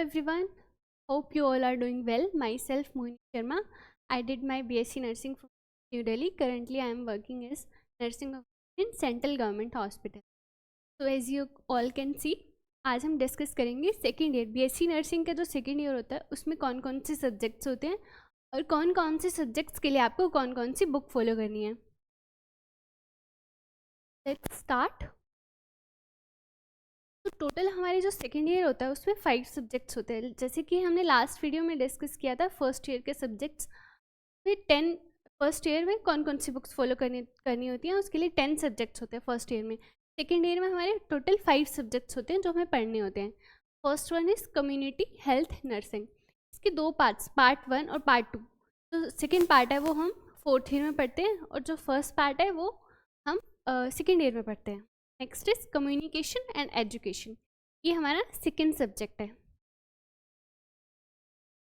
everyone, hope you all are doing well. Myself Mohini Sharma. I did my BSc Nursing from New Delhi. Currently I am working as nursing officer in Central Government Hospital. So as you all can see, आज हम discuss करेंगे second year BSc nursing का जो second year होता है उसमें कौन कौन से सब्जेक्ट्स होते हैं और कौन कौन से सब्जेक्ट्स के लिए आपको कौन कौन सी बुक फॉलो करनी है. Let's start. तो टोटल हमारे जो सेकेंड ईयर होता है उसमें 5 सब्जेक्ट्स होते हैं. जैसे कि हमने लास्ट वीडियो में डिस्कस किया था फर्स्ट ईयर के सब्जेक्ट्स में 10 फर्स्ट ईयर में कौन कौन सी बुक्स फॉलो करनी होती हैं उसके लिए 10 सब्जेक्ट्स होते हैं फर्स्ट ईयर में. सेकेंड ईयर में हमारे टोटल 5 सब्जेक्ट्स होते हैं जो हमें पढ़ने होते हैं. First one is community health nursing. इसके 2 पार्ट्स, पार्ट 1 और पार्ट 2. जो सेकेंड पार्ट है वो हम फोर्थ ईयर में पढ़ते हैं और जो फर्स्ट पार्ट है वो हम सेकेंड ईयर में पढ़ते हैं. Next is communication and education. ये हमारा सेकेंड सब्जेक्ट है.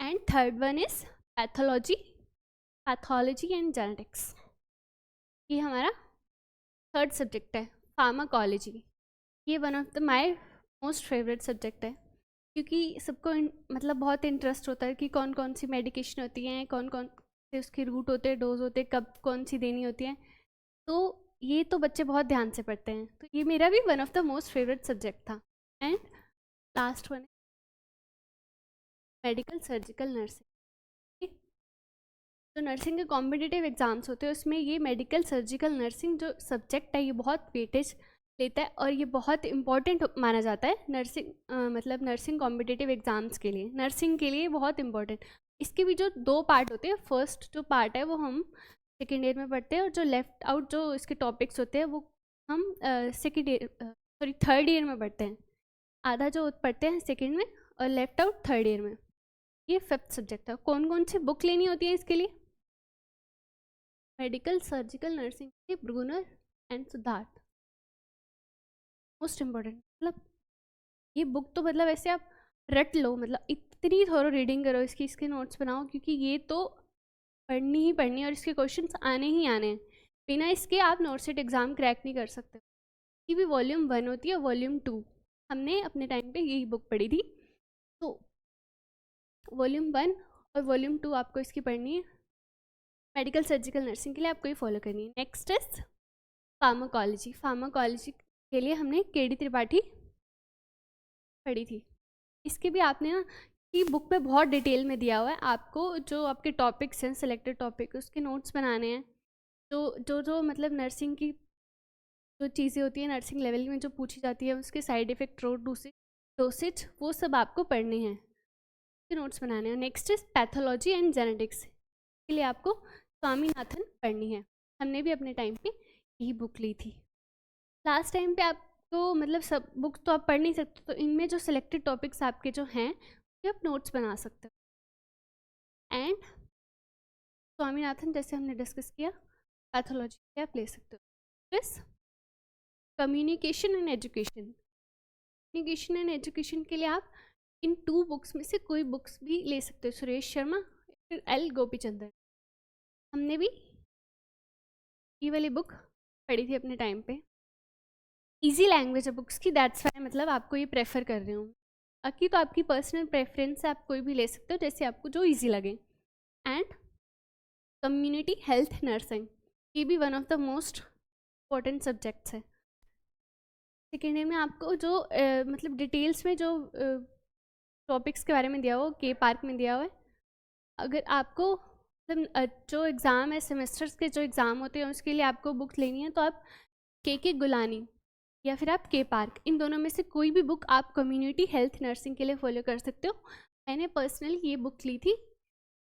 And third one is pathology and genetics. ये हमारा थर्ड सब्जेक्ट है. फार्माकोलॉजी, ये one of the my most favourite subject है क्योंकि सबको मतलब बहुत इंटरेस्ट होता है कि कौन कौन सी मेडिकेशन होती हैं, कौन कौन से उसके रूट होते हैं, डोज होते हैं, कब कौन सी देनी होती हैं. तो ये तो बच्चे बहुत ध्यान से पढ़ते हैं. तो ये मेरा भी one of the most favourite subject था. And last one medical surgical nursing. जो नर्सिंग के कॉम्पिटिटिव एग्जाम्स होते हैं उसमें ये मेडिकल सर्जिकल नर्सिंग जो सब्जेक्ट है ये बहुत वेटेज लेता है और ये बहुत इंपॉर्टेंट माना जाता है नर्सिंग मतलब नर्सिंग कॉम्पिटिटिव एग्जाम्स के लिए, नर्सिंग के लिए बहुत इंपॉर्टेंट. इसके भी जो 2 पार्ट होते हैं, फर्स्ट जो पार्ट है वो हम सेकेंड ईयर में पढ़ते हैं और जो लेफ्ट आउट जो इसके टॉपिक्स होते हैं वो हम थर्ड ईयर में पढ़ते हैं. आधा जो पढ़ते हैं सेकेंड में और लेफ्ट आउट थर्ड ईयर में. ये 5th सब्जेक्ट है. कौन कौन सी बुक लेनी होती है इसके लिए? मेडिकल सर्जिकल नर्सिंग के Brunner and Suddarth, most important. मतलब ये बुक तो मतलब ऐसे आप रट लो, मतलब इतनी थोरो रीडिंग करो इसकी, इसके नोट्स बनाओ क्योंकि ये तो पढ़नी ही पढ़नी है और इसके क्वेश्चंस आने ही आने हैं. बिना इसके आप नोट सेट एग्ज़ाम क्रैक नहीं कर सकते. ये भी वॉल्यूम 1 होती है, वॉल्यूम 2 हमने अपने टाइम पे यही बुक पढ़ी थी. तो वॉल्यूम 1 और वॉल्यूम 2 आपको इसकी पढ़नी है. मेडिकल सर्जिकल नर्सिंग के लिए आपको ये फॉलो करनी है. Next is pharmacology. फार्माकोलॉजी के लिए हमने केडी त्रिपाठी पढ़ी थी. इसके भी आपने ना कि बुक में बहुत डिटेल में दिया हुआ है. आपको जो आपके टॉपिक्स हैं, सिलेक्टेड टॉपिक, उसके नोट्स बनाने हैं. जो मतलब नर्सिंग की जो चीज़ें होती हैं नर्सिंग लेवल में जो पूछी जाती है, उसके साइड इफ़ेक्ट, डोसेज, वो सब आपको पढ़ने हैं, उसके नोट्स बनाने हैं. Next is pathology and genetics. के लिए आपको स्वामीनाथन पढ़नी है. हमने भी अपने टाइम पे यही बुक ली थी. लास्ट टाइम पे आपको मतलब सब बुक तो आप पढ़ नहीं सकते, तो इनमें जो सिलेक्टेड टॉपिक्स आपके जो हैं ये आप नोट्स बना सकते हो. एंड स्वामीनाथन जैसे हमने डिस्कस किया, पैथोलॉजी पे आप ले सकते हो. Plus communication and education. Communication and education के लिए आप इन 2 बुक्स में से कोई बुक्स भी ले सकते हो. सुरेश शर्मा फिर एल गोपीचंदन. हमने भी ये वाली बुक पढ़ी थी अपने टाइम पे. इजी लैंग्वेज है बुक्स की, दैट्स वाई मतलब आपको ये प्रेफर कर रही हूँ. बाकी तो आपकी पर्सनल प्रेफरेंस है, आप कोई भी ले सकते हो जैसे आपको जो इजी लगे. एंड कम्युनिटी हेल्थ नर्सिंग, ये भी one of the most important subjects है. सेकेंड ईयर में आपको जो मतलब डिटेल्स में जो टॉपिक्स के बारे में दिया हुआ के पार्क में दिया हुआ है. अगर आपको मतलब जो एग्ज़ाम है, सेमेस्टर्स के जो एग्ज़ाम होते हैं उसके लिए आपको बुक लेनी है तो आप के गुलानी या फिर आप के पार्क, इन दोनों में से कोई भी बुक आप कम्युनिटी हेल्थ नर्सिंग के लिए फॉलो कर सकते हो. मैंने पर्सनली ये बुक ली थी.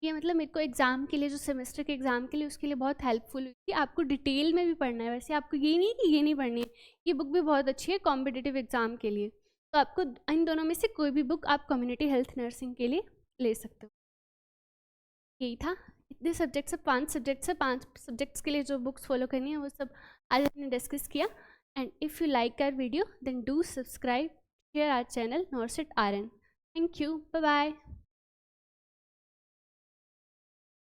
ये मतलब मेरे को एग्ज़ाम के लिए, जो सेमेस्टर के एग्ज़ाम के लिए, उसके लिए बहुत हेल्पफुल हुई थी. आपको डिटेल में भी पढ़ना है, वैसे आपको ये नहीं कि ये नहीं पढ़नी है. ये बुक भी बहुत अच्छी है कॉम्पिटिटिव एग्ज़ाम के लिए. तो आपको इन दोनों में से कोई भी बुक आप कम्युनिटी हेल्थ नर्सिंग के लिए ले सकते हो. यही था. इतने सब्जेक्ट्स है, 5 सब्जेक्ट्स है. 5 सब्जेक्ट्स के लिए जो बुक्स फॉलो करनी है वो सब आज हमने डिस्कस किया. And if you like our video then do subscribe, share our channel NORCET RN. Thank you, bye bye.